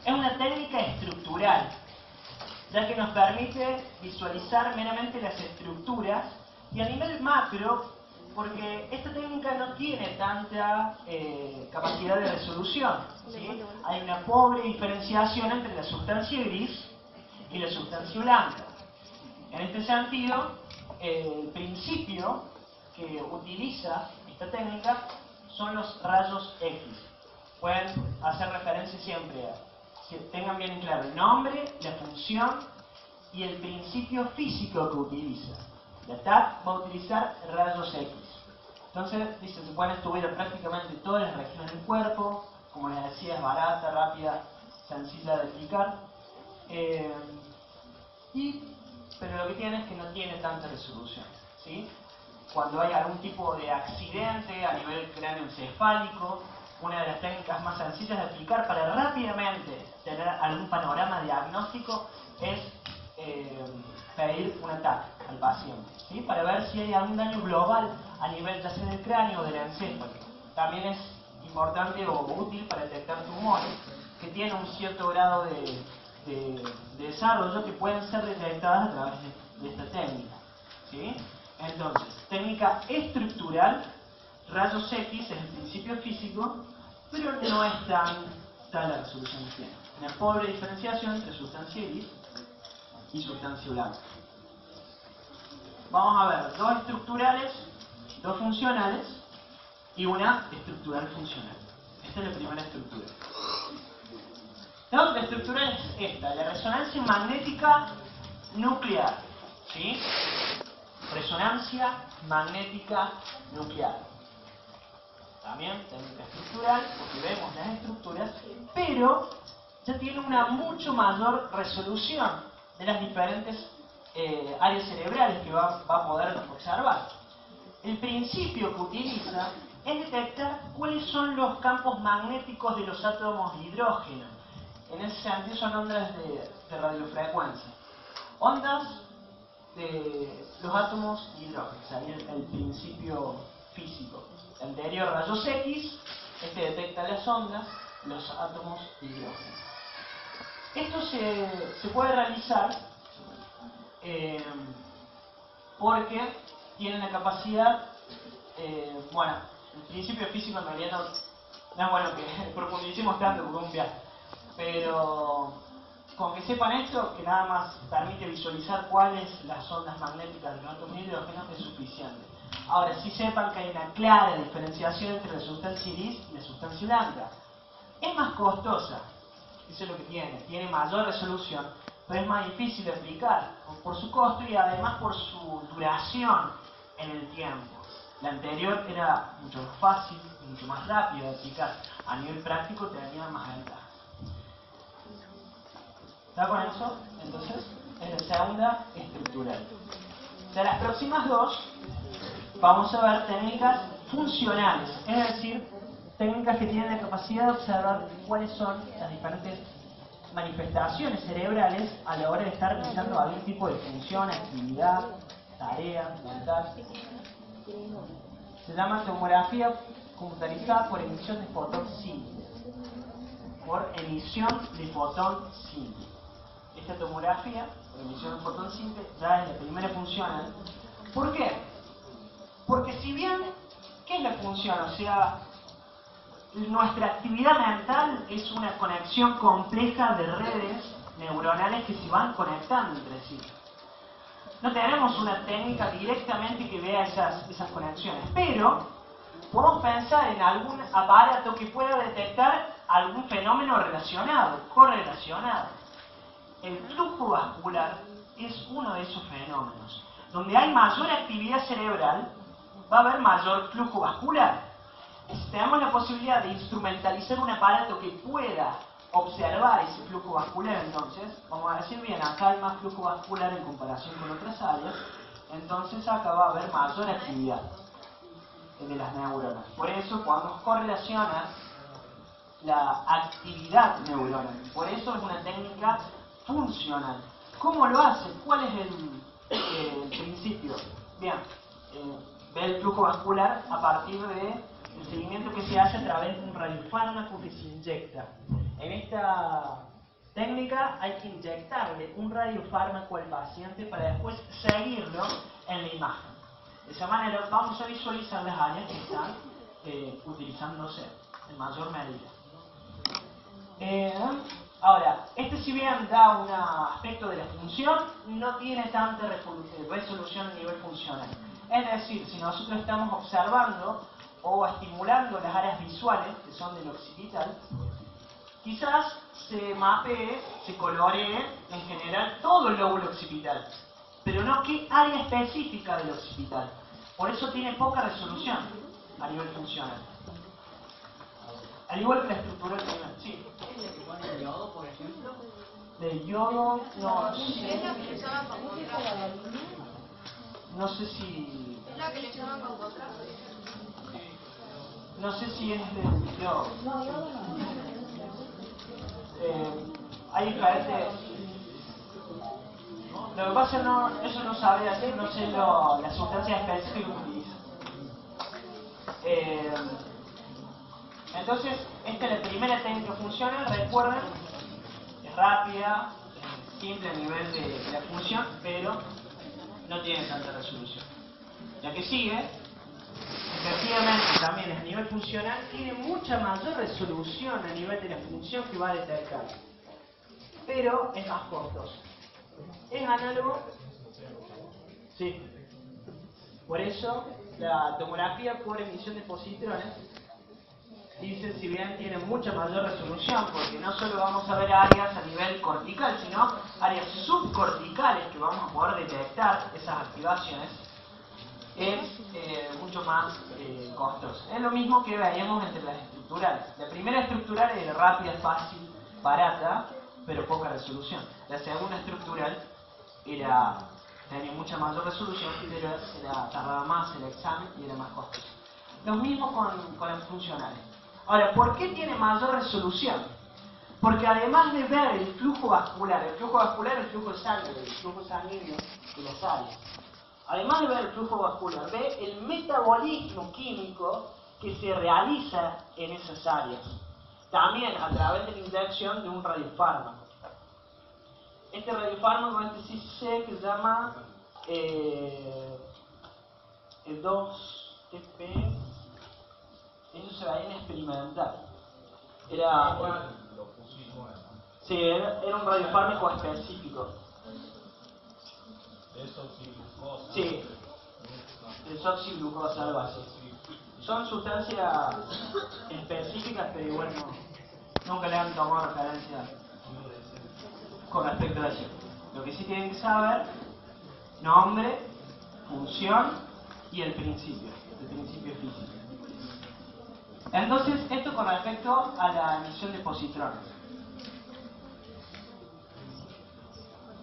Es una técnica estructural, ya que nos permite visualizar meramente las estructuras y a nivel macro, porque esta técnica no tiene tanta capacidad de resolución, ¿sí? Hay una pobre diferenciación entre la sustancia gris y la sustancia blanca. En este sentido, el principio que utiliza esta técnica son los rayos X. Pueden hacer referencia siempre a, que tengan bien claro el nombre, la función y el principio físico que utiliza. La TAC va a utilizar rayos X. Entonces, dice, se pueden estudiar prácticamente todas las regiones del cuerpo, como les decía, es barata, rápida, sencilla de aplicar. Pero lo que tiene es que no tiene tanta resolución, ¿sí? Cuando hay algún tipo de accidente a nivel cráneoencefálico, una de las técnicas más sencillas de aplicar para rápidamente tener algún panorama diagnóstico es pedir un TAC al paciente, ¿sí? Para ver si hay algún daño global a nivel ya sea del cráneo o del encéfalo. También es importante o útil para detectar tumores que tienen un cierto grado de desarrollo que pueden ser detectadas a través de esta técnica, ¿sí? Entonces, técnica estructural rayos X es el principio físico, pero no es tal la resolución que tiene. Una pobre diferenciación entre sustancia gris y sustancia blanca. Vamos a ver dos estructurales, dos funcionales y una estructural funcional. Esta es la primera estructura. La otra estructural es esta, la resonancia magnética nuclear. ¿Sí? Resonancia magnética nuclear. También técnica estructural, porque vemos las estructuras, pero ya tiene una mucho mayor resolución de las diferentes áreas cerebrales que va a poder observar. El principio que utiliza es detectar cuáles son los campos magnéticos de los átomos de hidrógeno. En ese sentido son ondas de radiofrecuencia. Ondas de los átomos de hidrógeno, sería el principio físico. El anterior, rayos X, este detecta las ondas, los átomos de hidrógeno. Esto se puede realizar porque tiene la capacidad, bueno, el principio físico en realidad no es bueno que profundicemos tanto porque es un viaje, pero con que sepan esto, que nada más permite visualizar cuáles las ondas magnéticas de los átomos de hidrógeno, es suficiente. Ahora, sí sepan que hay una clara diferenciación entre la sustancia gris y la sustancia blanca. Es más costosa, eso es lo que tiene mayor resolución, pero es más difícil de aplicar por su costo y además por su duración en el tiempo. La anterior era mucho más fácil, mucho más rápido de aplicar. A nivel práctico tenía más ventajas. ¿Está con eso? Entonces, es la segunda estructural. De las próximas dos, vamos a ver técnicas funcionales, es decir, técnicas que tienen la capacidad de observar cuáles son las diferentes manifestaciones cerebrales a la hora de estar realizando algún tipo de función, actividad, tarea, mental. Se llama tomografía computarizada por emisión de fotón simple. Por emisión de fotón simple. Esta tomografía, por emisión de fotón simple, ya es la primera funcional. ¿Por qué? Porque si bien, ¿qué es la función? O sea, nuestra actividad mental es una conexión compleja de redes neuronales que se van conectando entre sí. No tenemos una técnica directamente que vea esas conexiones, pero podemos pensar en algún aparato que pueda detectar algún fenómeno relacionado, correlacionado. El flujo vascular es uno de esos fenómenos. Donde hay mayor actividad cerebral, va a haber mayor flujo vascular. Si tenemos la posibilidad de instrumentalizar un aparato que pueda observar ese flujo vascular, entonces, vamos a decir, bien, acá hay más flujo vascular en comparación con otras áreas, entonces acá va a haber mayor actividad de las neuronas. Por eso podemos correlacionar la actividad neuronal. Por eso es una técnica funcional. ¿Cómo lo hace? ¿Cuál es el principio? Bien, ve el flujo vascular a partir del seguimiento que se hace a través de un radiofármaco que se inyecta. En esta técnica hay que inyectarle un radiofármaco al paciente para después seguirlo en la imagen. De esa manera vamos a visualizar las áreas que están utilizándose en mayor medida. Ahora, este si bien da un aspecto de la función, no tiene tanta resolución a nivel funcional. Es decir, si nosotros estamos observando o estimulando las áreas visuales, que son del occipital, quizás se mapee, se coloree en general todo el lóbulo occipital, pero no qué área específica del occipital. Por eso tiene poca resolución a nivel funcional. Al igual que la estructura del primer. Sí. ¿Es la que pone el yodo, por ejemplo? De yodo, no. Es la que le llaman con contraste. No sé si. Es la que le llaman con contraste. No sé si es de yodo. No, yo no. Hay diferentes. Lo que pasa no, eso no sabría decir, no sé la sustancia específica que utiliza. Entonces, esta es la primera técnica funcional, recuerden, es rápida, es simple a nivel de la función, pero no tiene tanta resolución. La que sigue, efectivamente, funcional tiene mucha mayor resolución a nivel de la función que va a detectar, pero es más costoso. Es análogo, sí. Por eso la tomografía por emisión de positrones dice, si bien tiene mucha mayor resolución, porque no solo vamos a ver áreas a nivel cortical, sino áreas subcorticales que vamos a poder detectar esas activaciones, es mucho más costoso. Es lo mismo que veíamos entre las estructurales. La primera estructural era rápida, fácil, barata, pero poca resolución. La segunda estructural tenía mucha mayor resolución, pero tardaba más el examen y era más costoso. Lo mismo con las funcionales. Ahora, ¿por qué tiene mayor resolución? Porque además de ver el flujo vascular es el flujo de sangre, el flujo sanguíneo de las áreas. Además de ver el flujo vascular, ve el metabolismo químico que se realiza en esas áreas. También a través de la inyección de un radiofármaco. Este radiofármaco, sí sé que se llama el 2-TP. Eso se veía en experimental. Era un radiofármaco específico. Sí, desoxiglucosa, algo así. Son sustancias específicas, pero igual nunca le han tomado referencia con respecto a eso. Lo que sí tienen que saber, nombre, función y el principio físico. Entonces, esto con respecto a la emisión de positrones.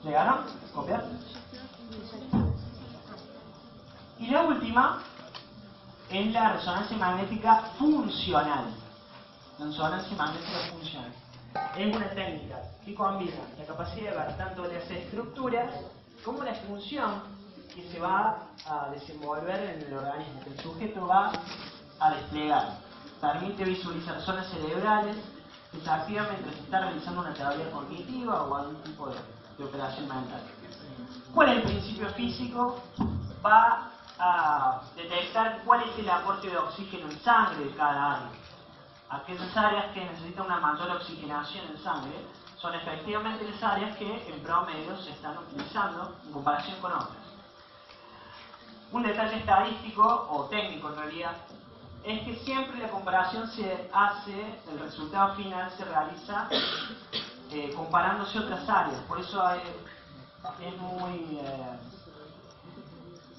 ¿Llegaron? ¿Copiar? Y la última es la resonancia magnética funcional. La resonancia magnética funcional. Es una técnica que combina la capacidad de ver tanto las estructuras como la función que se va a desenvolver en el organismo, que el sujeto va a desplegar. Permite visualizar zonas cerebrales que se activan mientras se está realizando una teoría cognitiva o algún tipo de operación mental. ¿Cuál es el principio físico? Va a detectar cuál es el aporte de oxígeno en sangre de cada área. Aquellas áreas que necesitan una mayor oxigenación en sangre son efectivamente las áreas que en promedio se están utilizando en comparación con otras. Un detalle estadístico o técnico en realidad es que siempre la comparación se hace, el resultado final se realiza comparándose otras áreas. Por eso es muy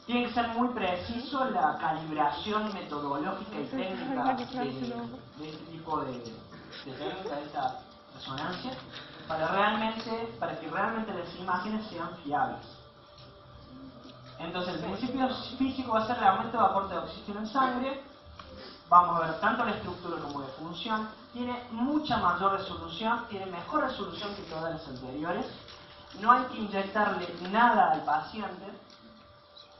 tiene que ser muy preciso la calibración metodológica y técnica de este tipo de técnica, de esta resonancia, para que realmente las imágenes sean fiables. Entonces el principio físico va a ser el aumento de aporte de oxígeno en sangre. Vamos a ver tanto la estructura como la función. Tiene mucha mayor resolución, tiene mejor resolución que todas las anteriores. No hay que inyectarle nada al paciente.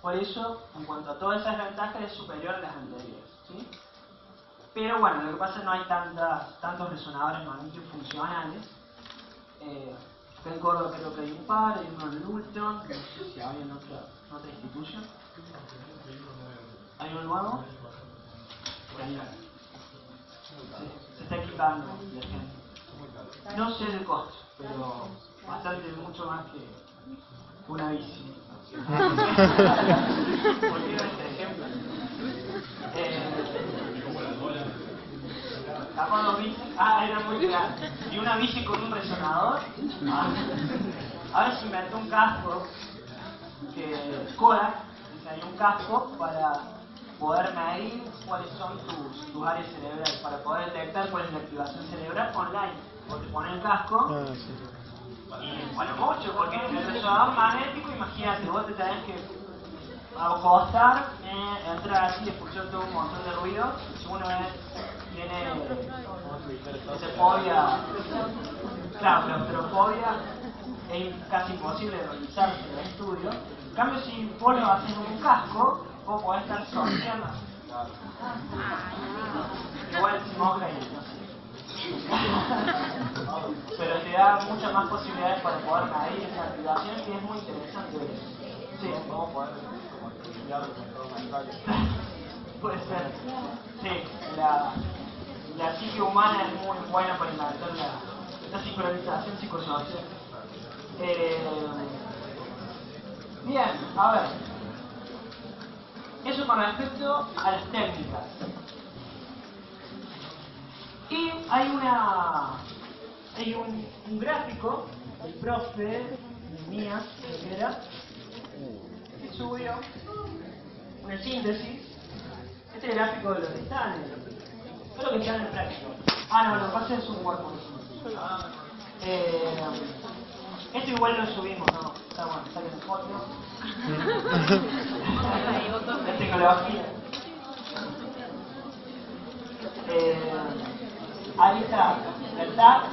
Por eso, en cuanto a todas esas ventajas, es superior a las anteriores, ¿sí? Pero bueno, lo que pasa es que no hay tantos resonadores magnéticos funcionales. Acá en Córdoba creo que hay un par, hay uno en Lulton, no sé si hay en otra institución. ¿Hay uno nuevo? Se está equipando la gente. No sé el costo, pero bastante, mucho más que una bici. ¿Por qué este ejemplo? Capaz dos bicis. Era muy grande. Y una bici con un resonador. Ahora se inventó un casco que Kodak diseñó un casco para poder medir cuáles son tus áreas cerebrales, para poder detectar cuál es la activación cerebral online. Vos te pones el casco y bueno, mucho, porque el resonador magnético, imagínate, vos te tenés que acostar, entrar así y escuchar todo un montón de ruido. Si uno tiene fobia, claro, claustrofobia, es casi imposible de realizarse en el estudio. En cambio, si vos lo haces en un casco, vos podés estar sorteando. Igual si moja y no sé. Pero te da muchas más posibilidades para poder medir esa activación y es muy interesante. Sí. ¿Cómo poder estudiar los métodos mentales? Puede ser. Sí, la psique humana es muy buena para inventar la sincronización psicosocial. Bien, a ver. Eso con respecto a las técnicas. Y hay un gráfico del profe Mías, que era, que subió una síntesis. Este gráfico de los que están es lo que está en el práctico. No, lo que pasa es un cuerpo. Esto igual lo subimos, ¿no? Está bueno, saquen foto. La tecnología. Ahí está,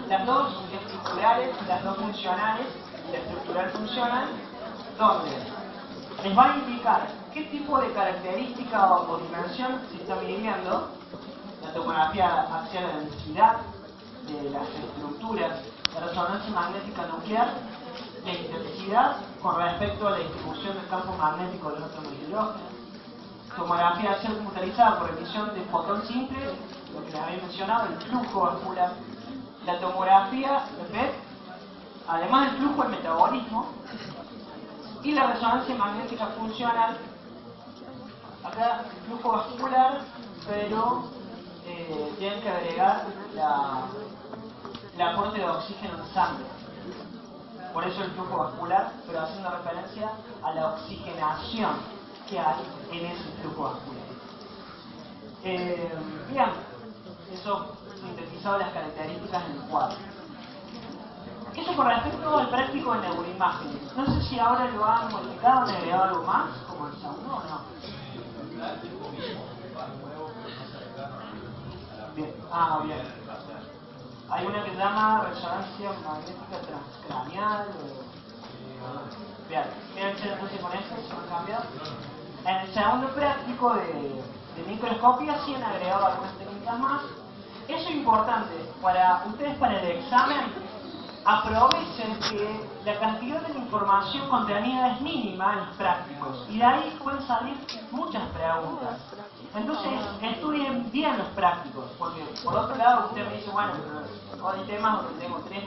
las dos estructurales, las dos funcionales, la estructural funcional, donde les va a indicar qué tipo de característica o dimensión se está midiendo, la tomografía axial de la densidad de las estructuras, la resonancia magnética nuclear, la intensidad con respecto a la distribución del campo magnético del átomo de hidrógeno, tomografía axial computarizada por emisión de fotón simple, lo que les había mencionado, el flujo vascular, la tomografía de PET, además del flujo, el metabolismo, y la resonancia magnética funcional. Acá el flujo vascular, pero tienen que agregar el aporte de oxígeno en sangre. Por eso el flujo vascular, pero haciendo referencia a la oxigenación que hay en ese flujo vascular. Bien, eso sintetizado las características del cuadro. Eso con respecto al práctico de neuroimágenes. No sé si ahora lo han modificado, han agregado algo más, como el segundo o no. Bien, bien. Hay una que se llama resonancia magnética transcranial. Bien, entonces con eso se me ha cambiado. En el segundo práctico de microscopía sí han agregado algunas técnicas más. Eso es importante para ustedes, para el examen. Aprovechen que la cantidad de información contenida es mínima en los prácticos y de ahí pueden salir muchas preguntas. Entonces estudien bien los prácticos, porque por otro lado usted me dice, bueno, pero hay temas donde tengo 3